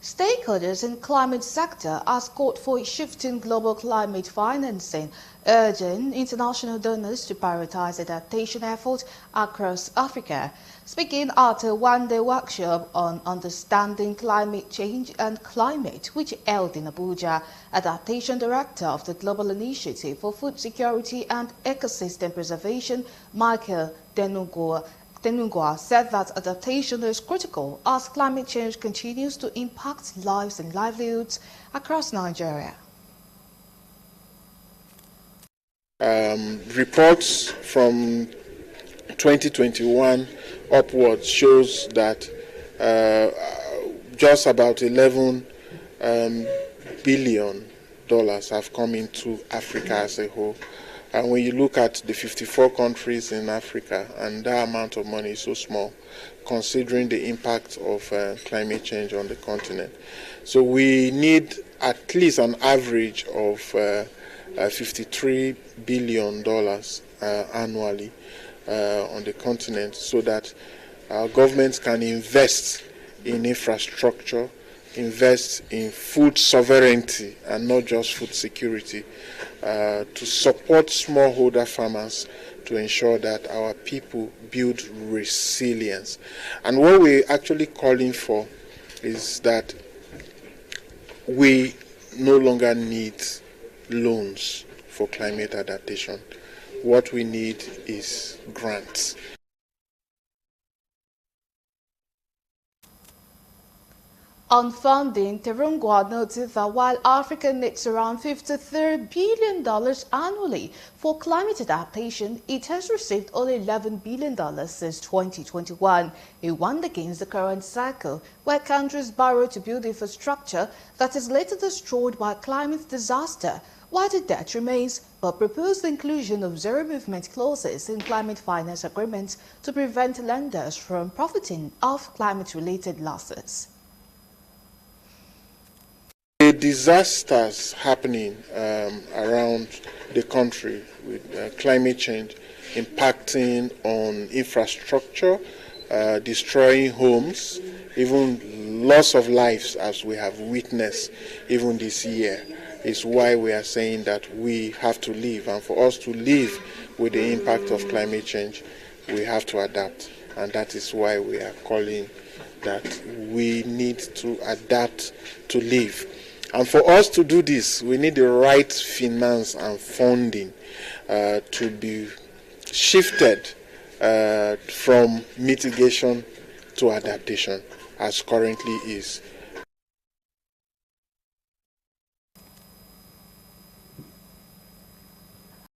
Stakeholders in climate sector ask called for shifting global climate financing, urging international donors to prioritize adaptation efforts across Africa. Speaking at a one-day workshop on understanding climate change and climate, which held in Abuja, Adaptation Director of the Global Initiative for Food Security and Ecosystem Preservation, Michael Tenungwa said that adaptation is critical as climate change continues to impact lives and livelihoods across Nigeria. Reports from 2021 upwards shows that just about $11 billion have come into Africa as a whole. And when you look at the 54 countries in Africa, and that amount of money is so small, considering the impact of climate change on the continent. So we need at least an average of $53 billion annually on the continent, so that our governments can invest in infrastructure, invest in food sovereignty and not just food security, to support smallholder farmers to ensure that our people build resilience. And what we're actually calling for is that we no longer need loans for climate adaptation. What we need is grants. On funding, Terungwa noted that while Africa needs around $53 billion annually for climate adaptation, it has received only $11 billion since 2021, a wonder against the current cycle, where countries borrow to build infrastructure that is later destroyed by climate disaster, while the debt remains, but proposed the inclusion of zero movement clauses in climate finance agreements to prevent lenders from profiting off climate-related losses. The disasters happening around the country with climate change impacting on infrastructure, destroying homes, even loss of lives, as we have witnessed even this year, is why we are saying that we have to live. And for us to live with the impact of climate change, we have to adapt. And that is why we are calling that we need to adapt to live. And for us to do this, we need the right finance and funding to be shifted from mitigation to adaptation, as currently is.